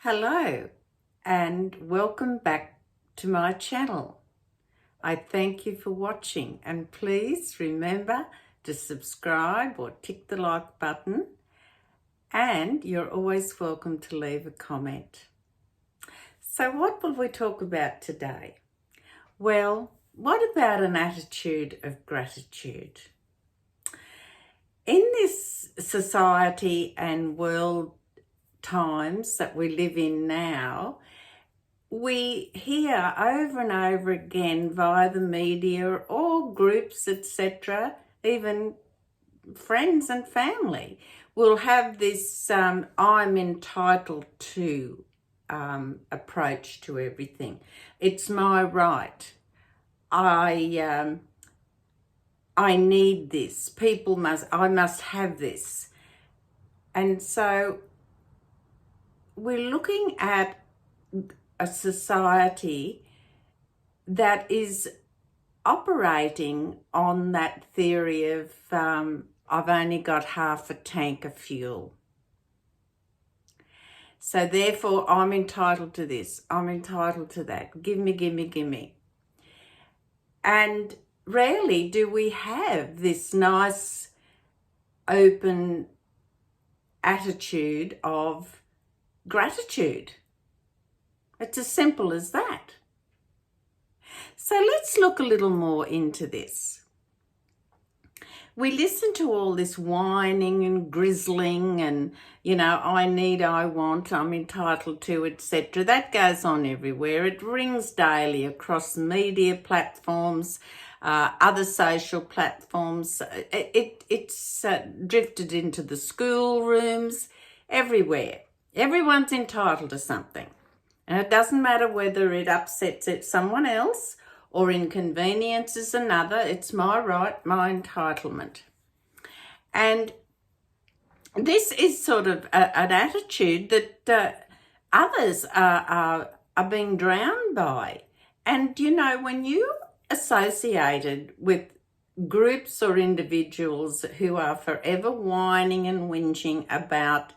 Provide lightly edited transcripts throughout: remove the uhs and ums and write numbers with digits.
Hello and welcome back to my channel. I thank you for watching and please remember to subscribe or tick the like button, and you're always welcome to leave a comment. So what will we talk about today? Well, what about an attitude of gratitude? In this society and world times that we live in now, we hear over and over again via the media or groups, etc., even friends and family will have this I'm entitled to approach to everything. It's my right. I need this. I must have this. And so we're looking at a society that is operating on that theory of I've only got half a tank of fuel. So therefore I'm entitled to this, I'm entitled to that, give me, give me, give me. And rarely do we have this nice open attitude of gratitude. It's as simple as that. So let's look a little more into this. We listen to all this whining and grizzling and, I need, I want, I'm entitled to, etc. That goes on everywhere. It rings daily across media platforms, other social platforms. It's drifted into the schoolrooms, everywhere. Everyone's entitled to something. And it doesn't matter whether it upsets someone else or inconveniences another. It's my right, my entitlement. And this is sort of an attitude that others are being drowned by. And, when you associated with groups or individuals who are forever whining and whinging about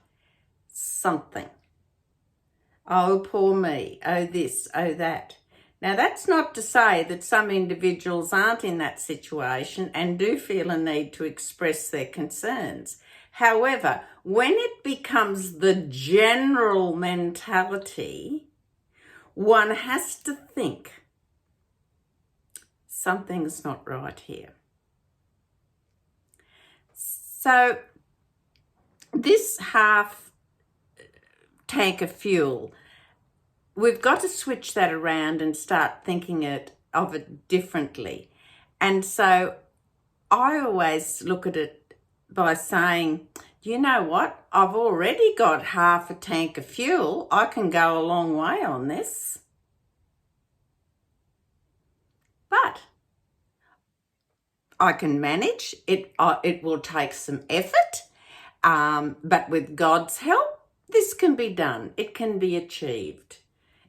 something, oh, poor me, oh this, oh that. Now, that's not to say that some individuals aren't in that situation and do feel a need to express their concerns. However, when it becomes the general mentality, one has to think something's not right here. So this half tank of fuel, we've got to switch that around and start thinking of it differently. And so I always look at it by saying, you know what? I've already got half a tank of fuel. I can go a long way on this. But I can manage. It will take some effort, but with God's help, this can be done. It can be achieved.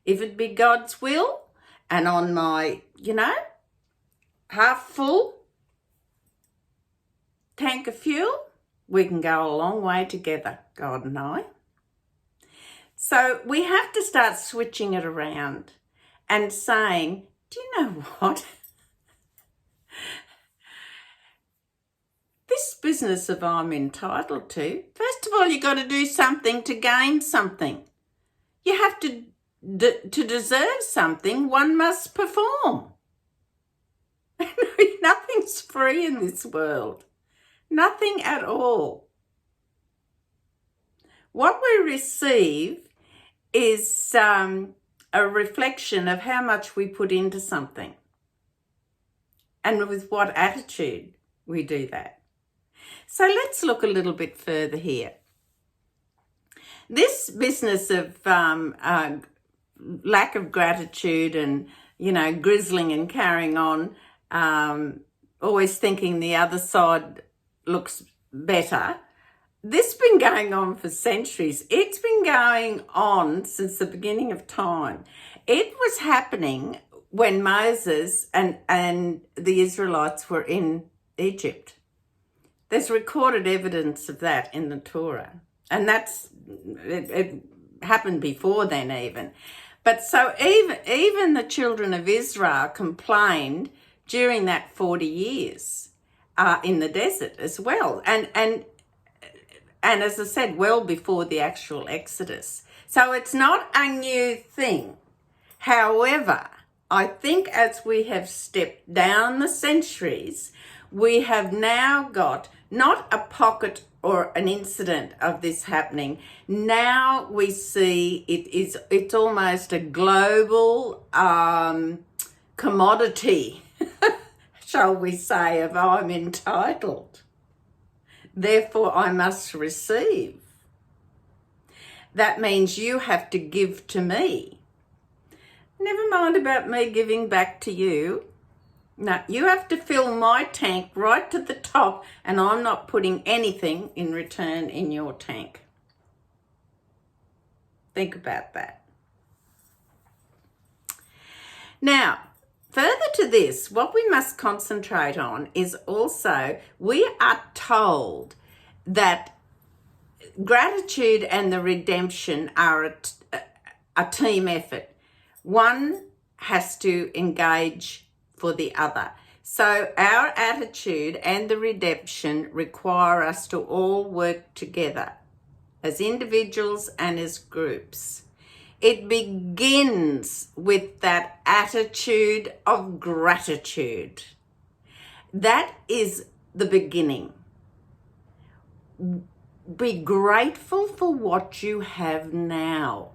If it be God's will, and on my, half full tank of fuel, we can go a long way together, God and I. So we have to start switching it around and saying, do you know what? This business of I'm entitled to, first of all, you've got to do something to gain something. You have to deserve something, one must perform. Nothing's free in this world. Nothing at all. What we receive is a reflection of how much we put into something and with what attitude we do that. So let's look a little bit further here. This business of lack of gratitude and, grizzling and carrying on, always thinking the other side looks better. This has been going on for centuries. It's been going on since the beginning of time. It was happening when Moses and the Israelites were in Egypt. There's recorded evidence of that in the Torah. And it happened before then even. But so even the children of Israel complained during that 40 years in the desert as well. And as I said, well before the actual Exodus. So it's not a new thing. However, I think as we have stepped down the centuries, we have now got not a pocket or an incident of this happening. Now we see it's almost a global commodity, shall we say, of I'm entitled. Therefore, I must receive. That means you have to give to me. Never mind about me giving back to you. No, you have to fill my tank right to the top, and I'm not putting anything in return in your tank. Think about that. Now, further to this, what we must concentrate on is also we are told that gratitude and the redemption are a team effort. One has to engage for the other. So our attitude and the redemption require us to all work together as individuals and as groups. It begins with that attitude of gratitude. That is the beginning. Be grateful for what you have now.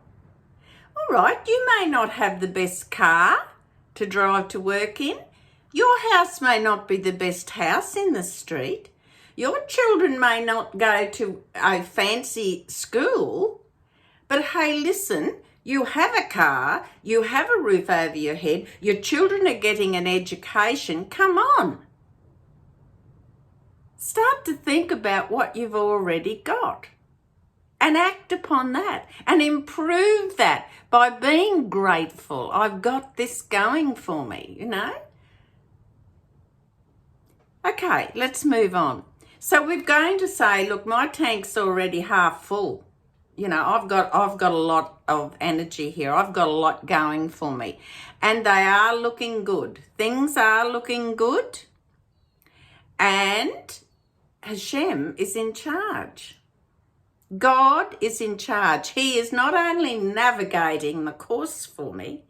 All right, you may not have the best car to drive to work in. Your house may not be the best house in the street. Your children may not go to a fancy school. But hey, listen, you have a car, you have a roof over your head, your children are getting an education. Come on. Start to think about what you've already got and act upon that and improve that by being grateful. I've got this going for me, you know. Okay, let's move on. So we're going to say, look, my tank's already half full. You know, I've got a lot of energy here. I've got a lot going for me. And they are looking good. Things are looking good. And Hashem is in charge. God is in charge. He is not only navigating the course for me,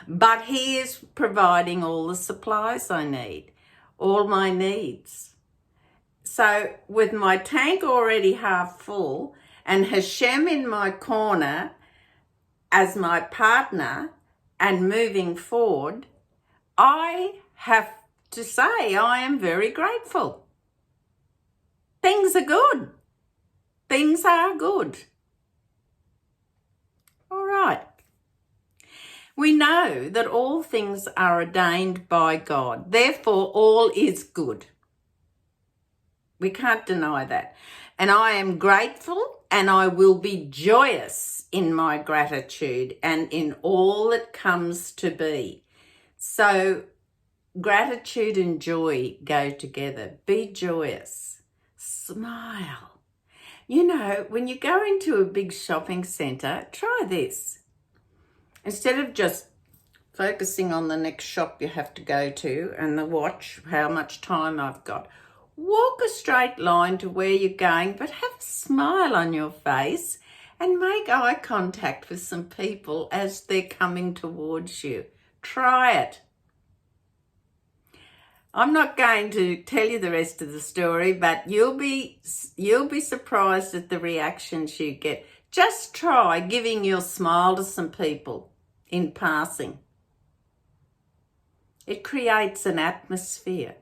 but he is providing all the supplies I need, all my needs. So with my tank already half full and Hashem in my corner as my partner and moving forward, I have to say I am very grateful. Things are good. Things are good. All right. We know that all things are ordained by God. Therefore, all is good. We can't deny that. And I am grateful and I will be joyous in my gratitude and in all that comes to be. So gratitude and joy go together. Be joyous. Smile. You know, when you go into a big shopping centre, try this. Instead of just focusing on the next shop you have to go to and the watch, how much time I've got, walk a straight line to where you're going, but have a smile on your face and make eye contact with some people as they're coming towards you. Try it. I'm not going to tell you the rest of the story, but you'll be surprised at the reactions you get. Just try giving your smile to some people in passing. It creates an atmosphere.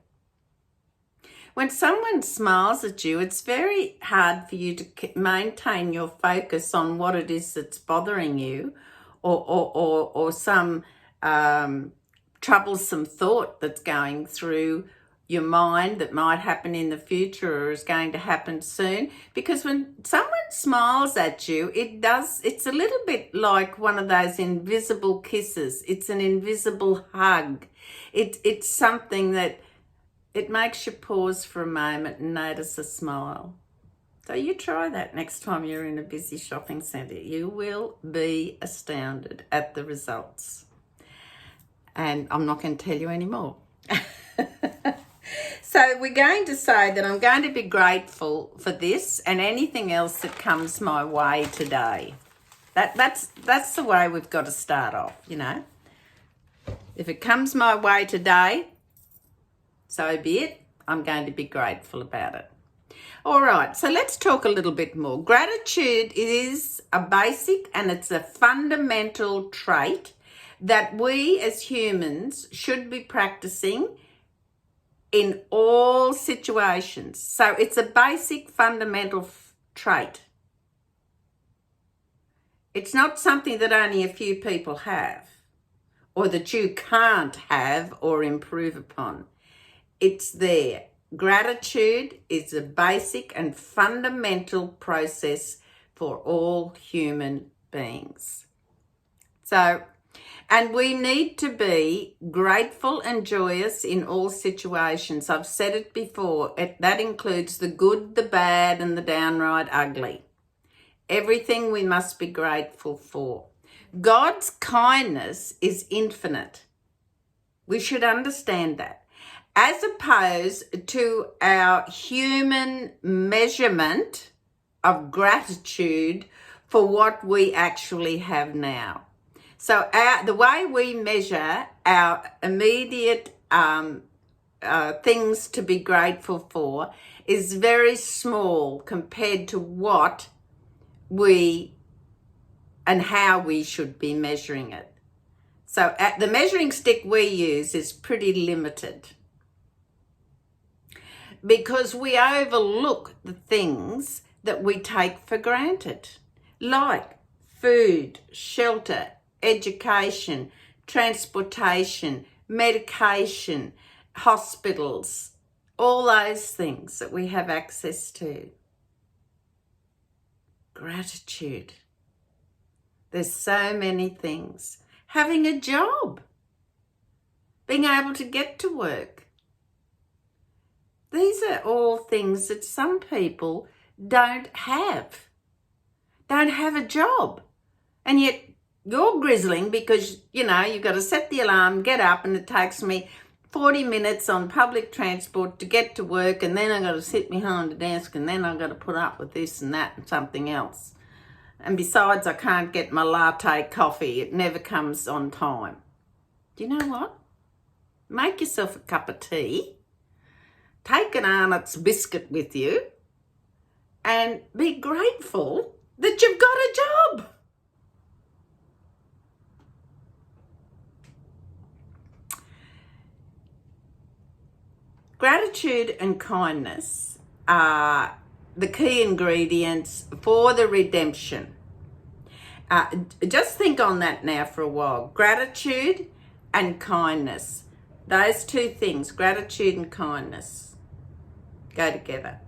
When someone smiles at you, it's very hard for you to maintain your focus on what it is that's bothering you or some troublesome thought that's going through your mind that might happen in the future or is going to happen soon. Because when someone smiles at you, it's a little bit like one of those invisible kisses. It's an invisible hug. It's something that it makes you pause for a moment and notice a smile. So you try that next time you're in a busy shopping centre. You will be astounded at the results. And I'm not going to tell you any more. So we're going to say that I'm going to be grateful for this and anything else that comes my way today. That's the way we've got to start off, you know. If it comes my way today, so be it. I'm going to be grateful about it. All right, so let's talk a little bit more. Gratitude is a basic and it's a fundamental trait that we as humans should be practicing in all situations. So it's a basic fundamental trait. It's not something that only a few people have or that you can't have or improve upon. It's there. Gratitude is a basic and fundamental process for all human beings. So, and we need to be grateful and joyous in all situations. I've said it before. That includes the good, the bad, and the downright ugly. Everything we must be grateful for. God's kindness is infinite. We should understand that. As opposed to our human measurement of gratitude for what we actually have now. So the way we measure our immediate things to be grateful for is very small compared to what we and how we should be measuring it. So the measuring stick we use is pretty limited because we overlook the things that we take for granted, like food, shelter, education, transportation, medication, hospitals, all those things that we have access to. Gratitude. There's so many things. Having a job, being able to get to work. These are all things that some people don't have a job. And yet you're grizzling because, you know, you've got to set the alarm, get up, and it takes me 40 minutes on public transport to get to work, and then I've got to sit behind a desk, and then I've got to put up with this and that and something else. And besides, I can't get my latte coffee. It never comes on time. Do you know what? Make yourself a cup of tea. Take an Arnott's biscuit with you and be grateful that you've got a job. Gratitude and kindness are the key ingredients for the redemption. Just think on that now for a while. Gratitude and kindness. Those two things, gratitude and kindness, go together.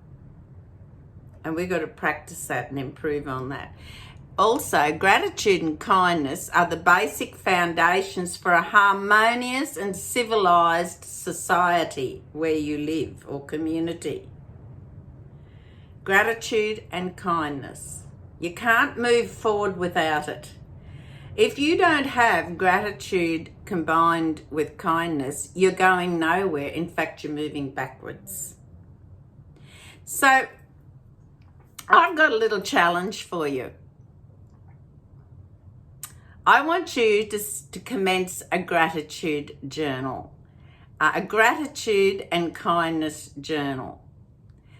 And we've got to practice that and improve on that. Also, gratitude and kindness are the basic foundations for a harmonious and civilized society where you live or community. Gratitude and kindness. You can't move forward without it. If you don't have gratitude combined with kindness, you're going nowhere. In fact, you're moving backwards. So, I've got a little challenge for you. I want you to commence a gratitude journal, a gratitude and kindness journal.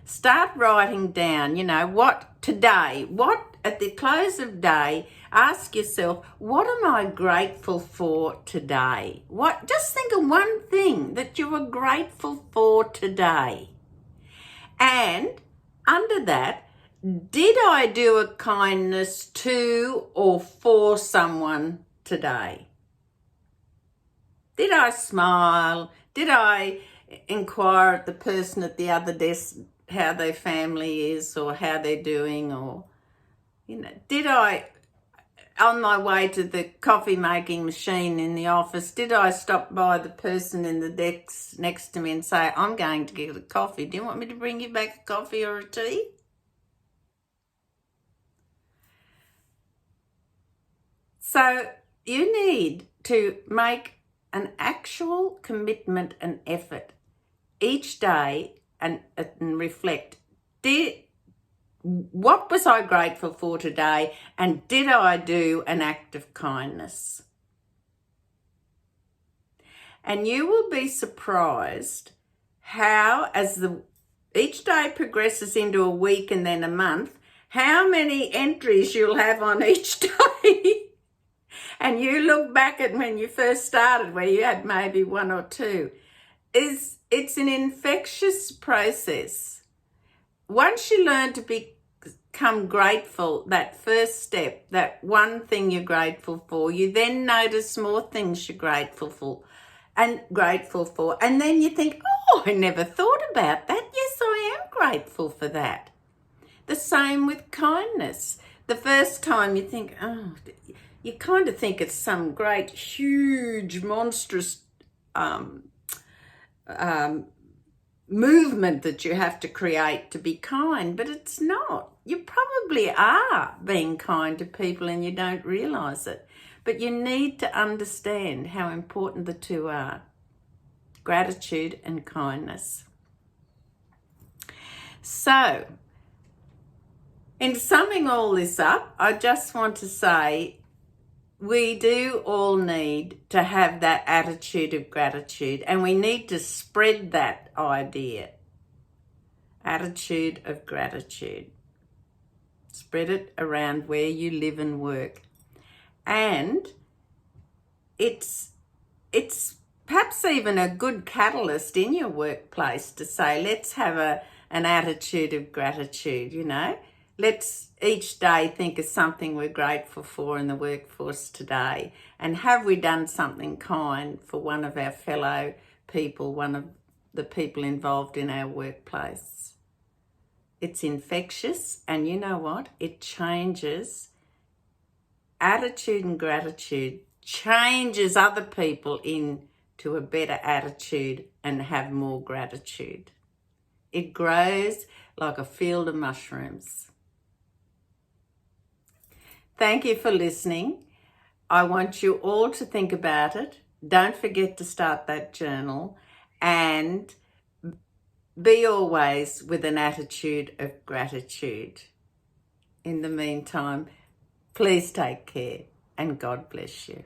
Start writing down, what at the close of day, ask yourself, what am I grateful for today? Just think of one thing that you were grateful for today. And under that, did I do a kindness to or for someone today? Did I smile? Did I inquire at the person at the other desk how their family is or how they're doing? Or, did I, on my way to the coffee making machine in the office, did I stop by the person in the desk next to me and say, I'm going to get a coffee. Do you want me to bring you back a coffee or a tea? So you need to make an actual commitment and effort each day and reflect, what was I grateful for today, and did I do an act of kindness? And you will be surprised how, as each day progresses into a week and then a month, how many entries you'll have on each day. And you look back at when you first started, where you had maybe one or two. It's an infectious process. Once you learn to become grateful, that first step, that one thing you're grateful for, you then notice more things you're grateful for. And then you think, oh, I never thought about that. Yes, I am grateful for that. The same with kindness. The first time you think, oh, you kind of think it's some great, huge, monstrous movement that you have to create to be kind, but it's not. You probably are being kind to people and you don't realise it. But you need to understand how important the two are: gratitude and kindness. So, in summing all this up, I just want to say we do all need to have that attitude of gratitude, and we need to spread that idea. Attitude of gratitude. Spread it around where you live and work. And it's perhaps even a good catalyst in your workplace to say, let's have an attitude of gratitude, you know. Let's each day think of something we're grateful for in the workforce today. And have we done something kind for one of our fellow people, one of the people involved in our workplace? It's infectious, and you know what? It changes. Attitude and gratitude changes other people into a better attitude and have more gratitude. It grows like a field of mushrooms. Thank you for listening. I want you all to think about it. Don't forget to start that journal, and be always with an attitude of gratitude. In the meantime, please take care, and God bless you.